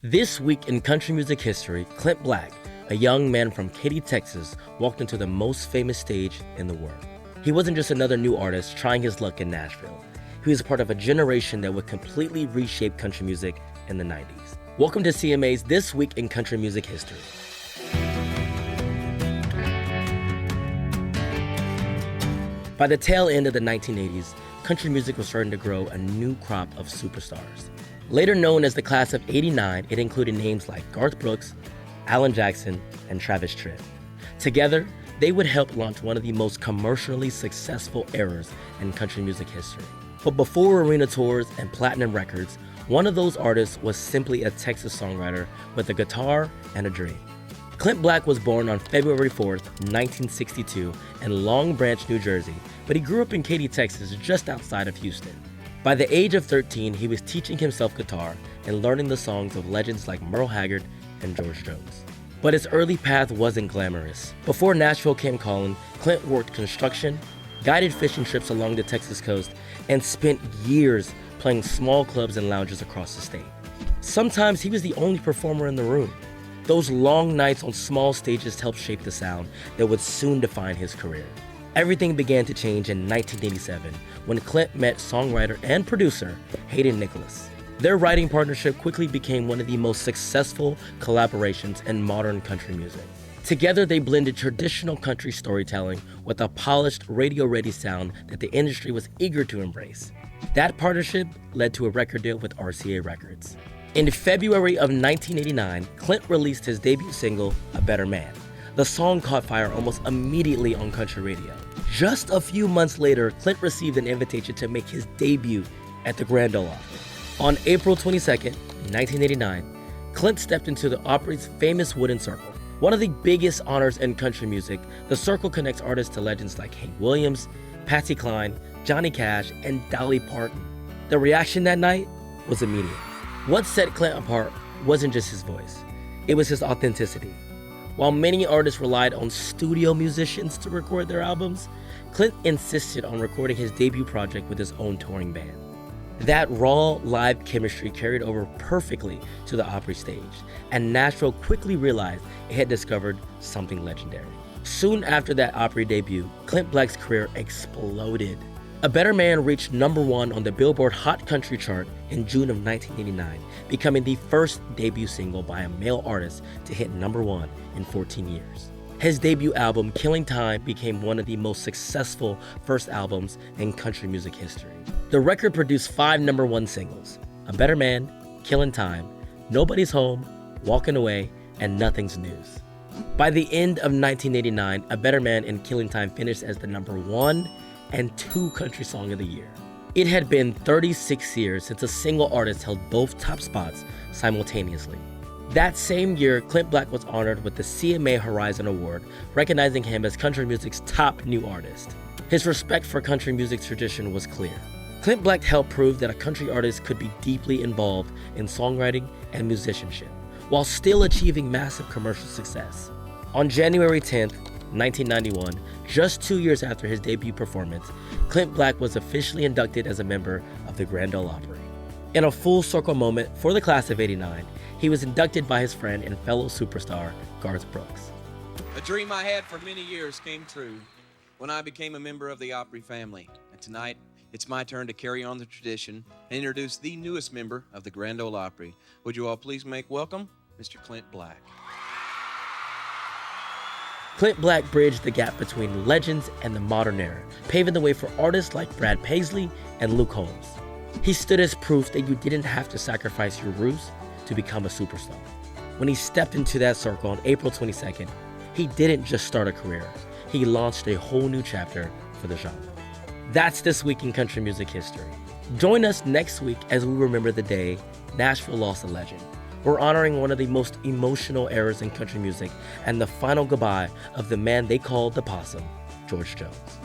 This week in country music history, Clint Black, a young man from Katy, Texas, walked into the most famous stage in the world. He wasn't just another new artist trying his luck in Nashville. He was part of a generation that would completely reshape country music in the 90s. Welcome to CMA's This Week in Country Music History. By the tail end of the 1980s, country music was starting to grow a new crop of superstars. Later known as the class of '89, it included names like Garth Brooks, Alan Jackson, and Travis Tritt. Together, they would help launch one of the most commercially successful eras in country music history. But before arena tours and platinum records, one of those artists was simply a Texas songwriter with a guitar and a dream. Clint Black was born on February 4th, 1962 in Long Branch, New Jersey, but he grew up in Katy, Texas, just outside of Houston. By the age of 13, he was teaching himself guitar and learning the songs of legends like Merle Haggard and George Jones. But his early path wasn't glamorous. Before Nashville came calling, Clint worked construction, guided fishing trips along the Texas coast, and spent years playing small clubs and lounges across the state. Sometimes he was the only performer in the room. Those long nights on small stages helped shape the sound that would soon define his career. Everything began to change in 1987 when Clint met songwriter and producer Hayden Nicholas. Their writing partnership quickly became one of the most successful collaborations in modern country music. Together, they blended traditional country storytelling with a polished, radio-ready sound that the industry was eager to embrace. That partnership led to a record deal with RCA Records. In February of 1989, Clint released his debut single, A Better Man. The song caught fire almost immediately on country radio. Just a few months later, Clint received an invitation to make his debut at the Grand Ole Opry. On April 22nd, 1989, Clint stepped into the Opry's famous wooden circle. One of the biggest honors in country music, the circle connects artists to legends like Hank Williams, Patsy Cline, Johnny Cash, and Dolly Parton. The reaction that night was immediate. What set Clint apart wasn't just his voice, it was his authenticity. While many artists relied on studio musicians to record their albums, Clint insisted on recording his debut project with his own touring band. That raw, live chemistry carried over perfectly to the Opry stage, and Nashville quickly realized it had discovered something legendary. Soon after that Opry debut, Clint Black's career exploded. A Better Man reached #1 on the Billboard Hot Country chart in June of 1989, becoming the first debut single by a male artist to hit #1 in 14 years. His debut album, Killing Time, became one of the most successful first albums in country music history. The record produced 5 #1 singles: A Better Man, Killing Time, Nobody's Home, Walking Away, and Nothing's News. By the end of 1989, A Better Man and Killing Time finished as the #1 and 2 country song of the year. It had been 36 years since a single artist held both top spots simultaneously. That same year, Clint Black was honored with the CMA Horizon Award, recognizing him as country music's top new artist. His respect for country music's tradition was clear. Clint Black helped prove that a country artist could be deeply involved in songwriting and musicianship, while still achieving massive commercial success. On January 10th, 1991, just 2 years after his debut performance, Clint Black was officially inducted as a member of the Grand Ole Opry. In a full circle moment for the class of '89, he was inducted by his friend and fellow superstar, Garth Brooks. A dream I had for many years came true when I became a member of the Opry family. And tonight, it's my turn to carry on the tradition and introduce the newest member of the Grand Ole Opry. Would you all please make welcome Mr. Clint Black. Clint Black bridged the gap between legends and the modern era, paving the way for artists like Brad Paisley and Luke Combs. He stood as proof that you didn't have to sacrifice your roots to become a superstar. When he stepped into that circle on April 22nd, he didn't just start a career, he launched a whole new chapter for the genre. That's This Week in Country Music History. Join us next week as we remember the day Nashville lost a legend. We're honoring one of the most emotional eras in country music and the final goodbye of the man they called the Possum, George Jones.